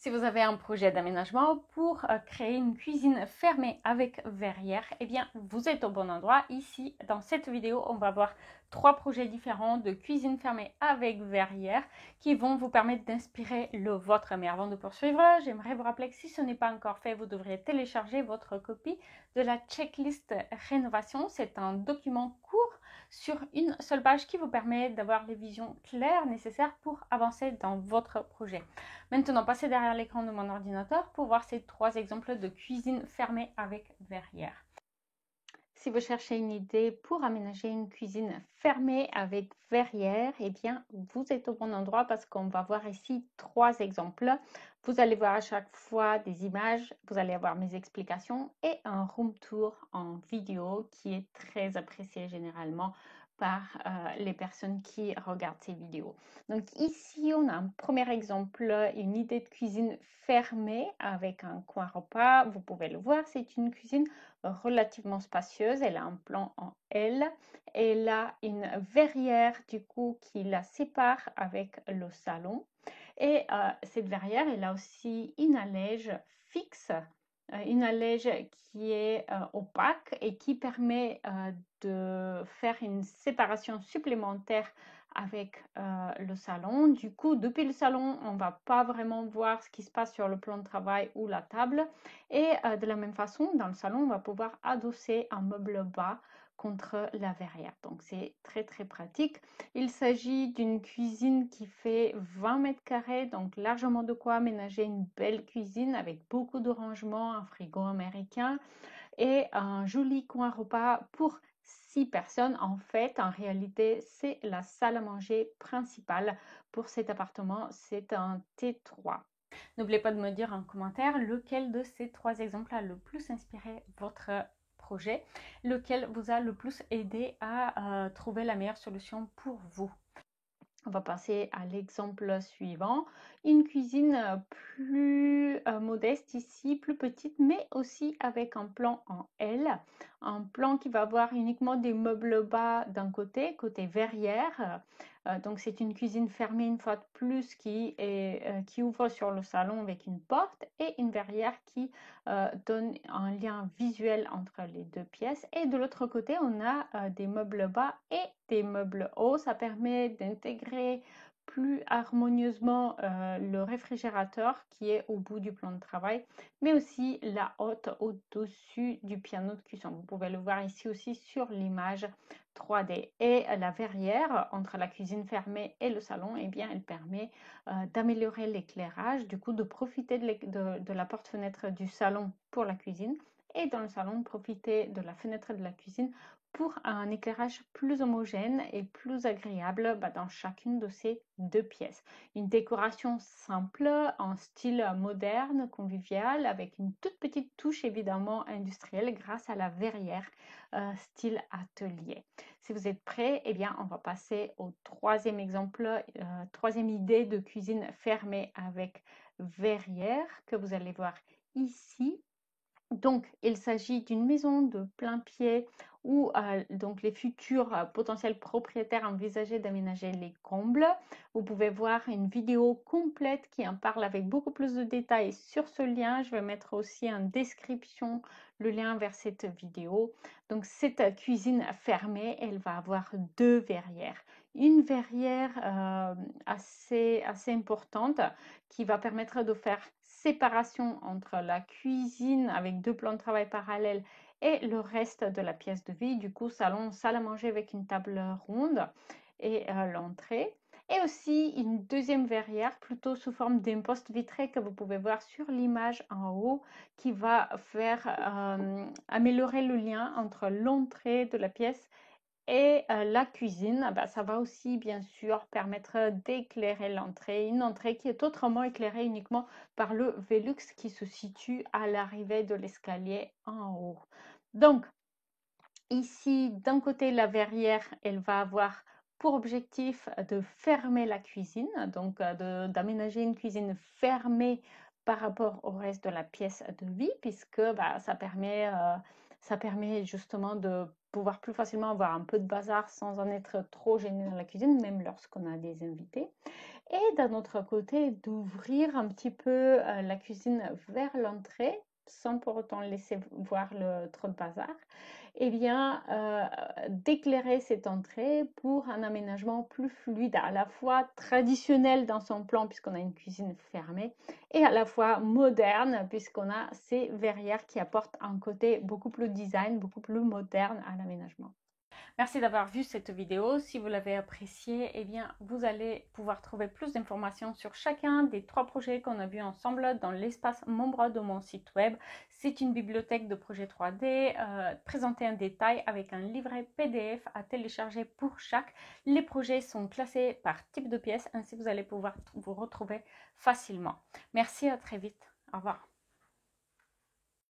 Si vous avez un projet d'aménagement pour créer une cuisine fermée avec verrière, eh bien, vous êtes au bon endroit. Ici, dans cette vidéo, on va voir 3 projets différents de cuisine fermée avec verrière qui vont vous permettre d'inspirer le vôtre. Mais avant de poursuivre, j'aimerais vous rappeler que si ce n'est pas encore fait, vous devrez télécharger votre copie de la checklist rénovation. C'est un document court sur une seule page qui vous permet d'avoir les visions claires nécessaires pour avancer dans votre projet. Maintenant, passez derrière l'écran de mon ordinateur pour voir ces 3 exemples de cuisine fermée avec verrière. Si vous cherchez une idée pour aménager une cuisine fermée avec verrière, eh bien, vous êtes au bon endroit parce qu'on va voir ici 3 exemples. Vous allez voir à chaque fois des images, vous allez avoir mes explications et un room tour en vidéo qui est très apprécié généralement par les personnes qui regardent ces vidéos. Donc ici, on a un premier exemple, une idée de cuisine fermée avec un coin repas. Vous pouvez le voir, c'est une cuisine relativement spacieuse. Elle a un plan en L. Elle a une verrière du coup qui la sépare avec le salon. Et cette verrière, elle a aussi une allège fixe, une allège qui est opaque et qui permet de faire une séparation supplémentaire avec le salon. Du coup, depuis le salon, on ne va pas vraiment voir ce qui se passe sur le plan de travail ou la table. Et de la même façon, dans le salon, on va pouvoir adosser un meuble bas contre la verrière. Donc, c'est très, très pratique. Il s'agit d'une cuisine qui fait 20 mètres carrés, donc largement de quoi aménager une belle cuisine avec beaucoup de rangements, un frigo américain et un joli coin repas pour 6 personnes. En fait, en réalité, c'est la salle à manger principale pour cet appartement. C'est un T3. N'oubliez pas de me dire en commentaire lequel de ces 3 exemples a le plus inspiré votre projet, lequel vous a le plus aidé à trouver la meilleure solution pour vous. On va passer à l'exemple suivant. Une cuisine plus modeste ici, plus petite, mais aussi avec un plan en L. Un plan qui va avoir uniquement des meubles bas d'un côté, côté verrière. Donc c'est une cuisine fermée une fois de plus qui ouvre sur le salon avec une porte et une verrière qui donne un lien visuel entre les deux pièces. Et de l'autre côté, on a des meubles bas et des meubles hauts. Ça permet d'intégrer plus harmonieusement le réfrigérateur qui est au bout du plan de travail, mais aussi la hotte au-dessus du piano de cuisson. Vous pouvez le voir ici aussi sur l'image 3D. Et la verrière entre la cuisine fermée et le salon, eh bien, elle permet d'améliorer l'éclairage, du coup de profiter de la porte-fenêtre du salon pour la cuisine et dans le salon de profiter de la fenêtre de la cuisine pour un éclairage plus homogène et plus agréable dans chacune de ces 2 pièces. Une décoration simple en style moderne, convivial, avec une toute petite touche évidemment industrielle grâce à la verrière style atelier. Si vous êtes prêts, eh bien, on va passer au 3e exemple, 3e idée de cuisine fermée avec verrière que vous allez voir ici. Donc, il s'agit d'une maison de plein pied où donc les futurs potentiels propriétaires envisageaient d'aménager les combles. Vous pouvez voir une vidéo complète qui en parle avec beaucoup plus de détails sur ce lien. Je vais mettre aussi en description le lien vers cette vidéo. Donc, cette cuisine fermée, elle va avoir 2 verrières. Une verrière assez importante qui va permettre de faire séparation entre la cuisine avec 2 plans de travail parallèles et le reste de la pièce de vie, du coup salon, salle à manger avec une table ronde et l'entrée. Et aussi une 2e verrière plutôt sous forme d'imposte vitré que vous pouvez voir sur l'image en haut qui va faire améliorer le lien entre l'entrée de la pièce et la cuisine. Ça va aussi bien sûr permettre d'éclairer l'entrée, une entrée qui est autrement éclairée uniquement par le Velux qui se situe à l'arrivée de l'escalier en haut. Donc ici, d'un côté, la verrière, elle va avoir pour objectif de fermer la cuisine, donc d'aménager une cuisine fermée par rapport au reste de la pièce de vie, puisque ça permet justement de pouvoir plus facilement avoir un peu de bazar sans en être trop gêné dans la cuisine, même lorsqu'on a des invités. Et d'un autre côté, d'ouvrir un petit peu la cuisine vers l'entrée, sans pour autant laisser voir trop de bazar, et bien d'éclairer cette entrée pour un aménagement plus fluide, à la fois traditionnel dans son plan puisqu'on a une cuisine fermée et à la fois moderne puisqu'on a ces verrières qui apportent un côté beaucoup plus design, beaucoup plus moderne à l'aménagement. Merci d'avoir vu cette vidéo. Si vous l'avez appréciée, eh bien, vous allez pouvoir trouver plus d'informations sur chacun des 3 projets qu'on a vus ensemble dans l'espace membre de mon site web. C'est une bibliothèque de projets 3D présentée en détail avec un livret PDF à télécharger pour chaque. Les projets sont classés par type de pièce, ainsi vous allez pouvoir vous retrouver facilement. Merci, à très vite. Au revoir.